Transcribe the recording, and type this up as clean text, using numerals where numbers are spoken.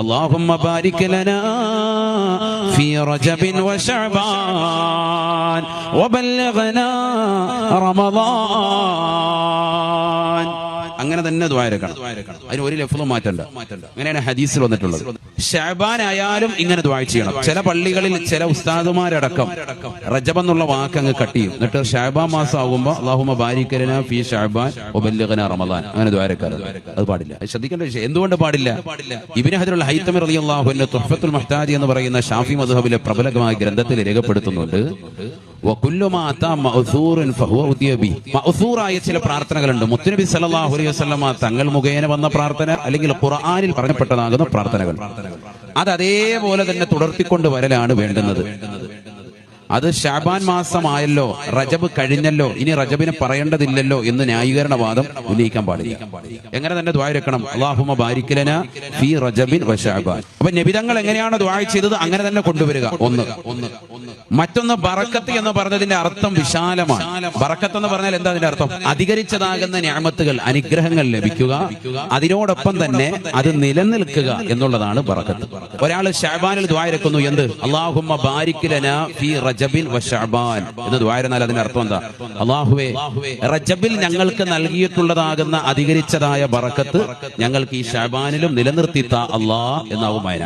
അല്ലാഹുമ്മ ബാരിക് ലനാ ഫീ റജബിൻ വശഅബാൻ വബല്ലിഗ്നാ റമളാൻ. അങ്ങനെ തന്നെ ദുആ ഇറക്കണം. അതിന് ഒരു ലഫ്ളും മാറ്റണ്ട. അങ്ങനെയാണ് ഹദീസിൽ വന്നിട്ടുള്ളത്. ശഅബാൻ ആയാലും ഇങ്ങനെ ദുആ ചെയ്യണം. ചില പള്ളികളിൽ ചില ഉസ്താദുമാരടക്കം റജബ് എന്നുള്ള വാക്ക് അങ്ങ് കട്ട് ചെയ്യും. എന്നിട്ട് ശഅബാൻ മാസം ആകുമ്പോൾ അല്ലാഹുമ്മ ബാരിക് ലനാ ഫീ ശഅബാൻ വബല്ലിഗ്നാ റമളാൻ അങ്ങനെ ദുആ ഇറക്കാറ്. അത് പാടില്ല. ശ്രദ്ധിക്കേണ്ട വിഷയം. എന്തുകൊണ്ട് പാടില്ല? ഇബ്നു ഹജറുൽ ഹൈതമി റളിയല്ലാഹു അൻഹു തുഹ്ഫത്തുൽ മുഹ്താജ് എന്ന് പറയുന്ന ഷാഫി മദ്ഹബിലെ പ്രബലമായ ഗ്രന്ഥത്തിൽ രേഖപ്പെടുത്തുന്നുണ്ട്, മഅ്സൂറായ ചില പ്രാർത്ഥനകളുണ്ട്. മുത്തുനബി സല്ലല്ലാഹു അലൈഹി വസല്ലമ തങ്ങൾ മുഖേന വന്ന പ്രാർത്ഥന അല്ലെങ്കിൽ ഖുർആനിൽ പറഞ്ഞപ്പെട്ടതാകുന്ന പ്രാർത്ഥനകൾ അത് അതേപോലെ തന്നെ തുടർത്തിക്കൊണ്ട് വരലാണ് വേണ്ടുന്നത്. അത് ശഅബാൻ മാസമായല്ലോ, റജബ് കഴിഞ്ഞല്ലോ, ഇനി റജബിനെ പറയേണ്ടതില്ലല്ലോ എന്ന് ന്യായീകരണവാദം ഉന്നയിക്കാൻ പാടില്ല. എങ്ങനെ തന്നെ ദുആ ഇറക്കണം, അല്ലാഹുമ്മ ബാരിക് ലനാ ഫീ റജബിൻ വശഅബാൻ. അപ്പൊ നബിതങ്ങൾ എങ്ങനെയാണ് ദുആ ചെയ്തത് അങ്ങനെ തന്നെ കൊണ്ടുവരിക. ഒന്ന്. മറ്റൊന്ന്, ബറക്കത്ത് എന്ന് പറഞ്ഞതിന്റെ അർത്ഥം വിശാലമാണ്. ബറക്കത്ത് എന്ന് പറഞ്ഞാൽ എന്താ അതിന്റെ അർത്ഥം? അധികരിച്ചതാകുന്ന നിഅമത്തുകൾ, അനുഗ്രഹങ്ങൾ ലഭിക്കുക, അതിനോടൊപ്പം തന്നെ അത് നിലനിൽക്കുക എന്നുള്ളതാണ് ബറക്കത്ത്. ഒരാൾ ശഅബാനിൽ ദുആ ഇറക്കുന്നു, എന്ത്? അല്ലാഹുമ്മ ബാരിക് ലനാ ഫീ റജബിൻ വശഅബാൻ എന്ന് ദുആ ഇറന്നാൽ അതിന്റെ അർത്ഥം എന്താ? അല്ലാഹുവേ, റജബിൽ ഞങ്ങൾക്ക് നൽകിയിട്ടുള്ളതാകുന്ന അധികരിച്ചതായ ബറക്കത്ത് ഞങ്ങൾക്ക് ഈ ശഅബാനിലും നിലനിർത്തി താ അല്ലാഹ് എന്നാവും വായന.